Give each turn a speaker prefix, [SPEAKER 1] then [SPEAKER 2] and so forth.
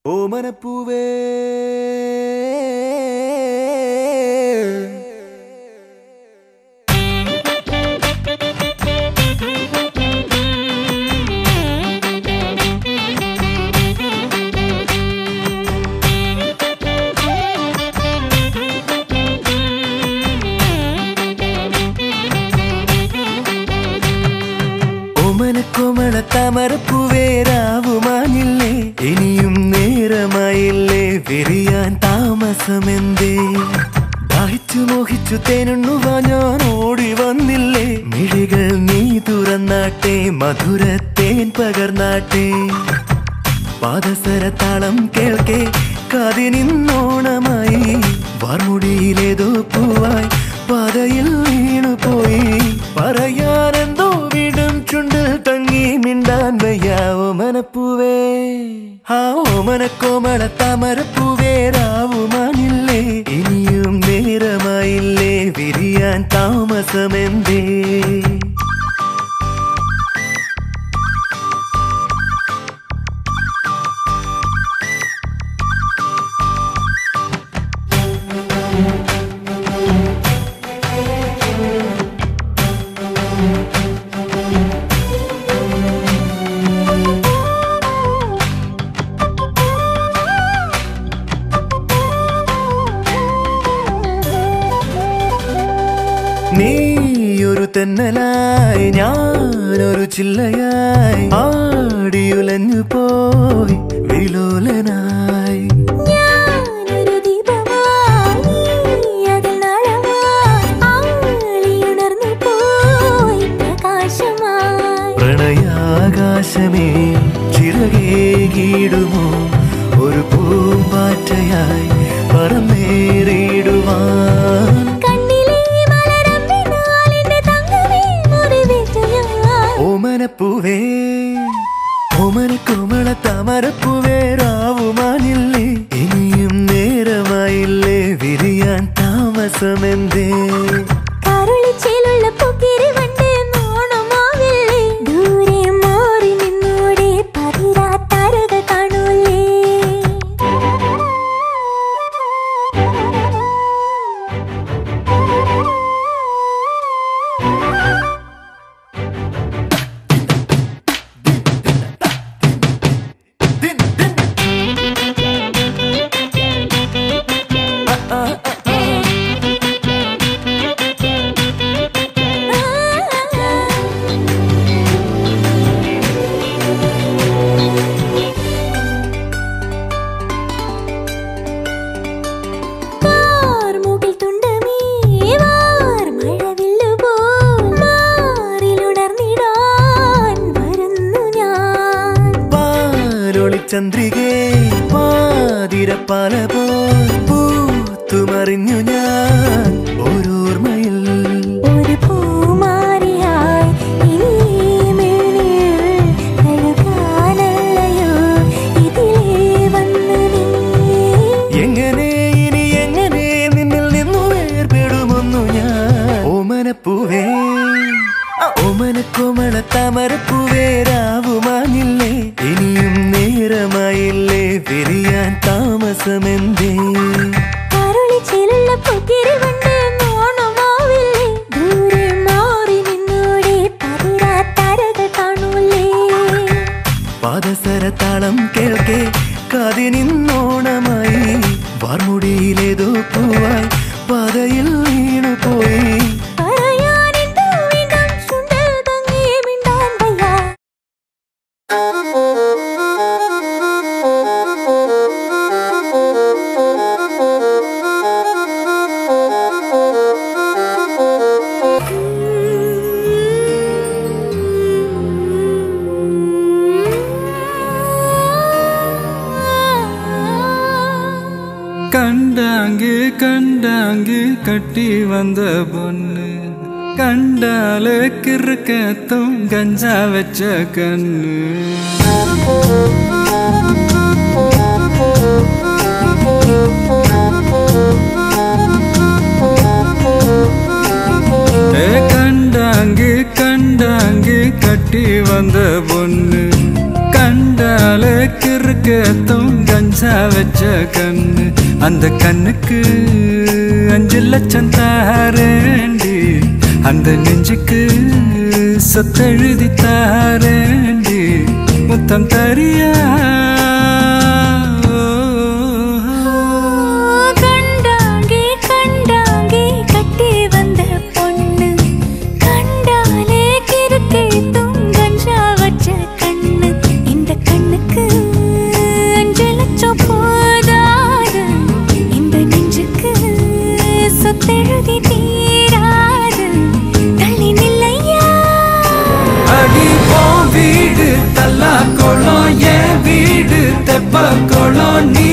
[SPEAKER 1] ഓമനപ്പൂവേ ഓമനക്കോമള താമരപ്പൂവേ രാവുമാഞ്ഞില്ലേ ഇനിയും നേരമായില്ലേ വിരിയാൻ താമസമെന്തേ ദാഹിച്ചു മോഹിച്ചു തേനുണ്ണുവാ ഞാൻ ഓടി വന്നില്ലേ മിഴികൾ നീ തുറന്നാട്ടെ മധുരത്തേൻ പകർന്നാട്ടെ പാദസരത്താളം കേൾക്കെ കാതിനിന്നോണമായി വാർമുടിയിലേതോ പൂവായി പാതയിൽ വീണുപോയി പറയാനെന്തോ വീടും ചുണ്ടിൽ തങ്ങി മിണ്ടാൻ വയ്യ ഓമനപ്പൂവേ ആ ഓമനക്കോമള താമരപ്പൂവേ രാവുമാനില്ലേ ഇനിയും നേരമായില്ലേ വിരിയാൻ താമസമെന്തേ നീയൊരു തെന്നലായി ഞാനൊരു ചില്ലയായി ആടിയുലഞ്ഞു പോയി വിലോലനായി പ്രണയാകാശമേ ചിറകേകിടുമോ ഒരു പൂമ്പാറ്റയായി പറന്നേറിടുവാൻ ഓമനപ്പൂവേ ഓമനക്കോമള താമരപ്പൂവേ രാവുമാനില്ലേ ഇനിയും നേരമായില്ലേ വിരിയാൻ താമസമെന്തേ ചന്ദ്രികേ പാതിരപ്പാല പോൽ പൂത്തുമറിഞ്ഞു ഞാൻ ഓരോർമ്മയിൽ ഒരു പൂമാരിയായി എങ്ങനെ ഇനി എങ്ങനെ നിന്നിൽ നിന്നു വേർപെടുമൊന്നു ഞാൻ ഓമനപ്പൂവേ ഓമനക്കോമള താമരപ്പൂവേ രാവുമാഞ്ഞില്ലേ ഇനിയും നേരമായില്ലേ വിരിയാൻ താമസമെന്തേ പാദസരത്താളം കേൾക്കെ കാതിനിന്നോണമായി വാർമുടിയിലേതോ പൂവായി പാതയിൽ വീണുപോയി
[SPEAKER 2] கண்டாங்கு கண்டாங்கு கட்டி வந்த பொண்ணு கண்டாலே கிறுக்கத்தும் கஞ்சா வச்ச கண்ணு கண்டாங்கு கண்டாங்கு கட்டி வந்த பொண்ணு கண்டாலே கிறுக்கத்தும் கஞ்சா வச்ச கண்ணு அந்த கண்ணுக்கு 5 லட்சம் தாரேண்டி அந்த நெஞ்சுக்கு சொத்தெழுதி தாரேண்டி முத்தம் தரியா வீடு தல்லா கோலம் என் வீடு தெப்ப கோலம் நீ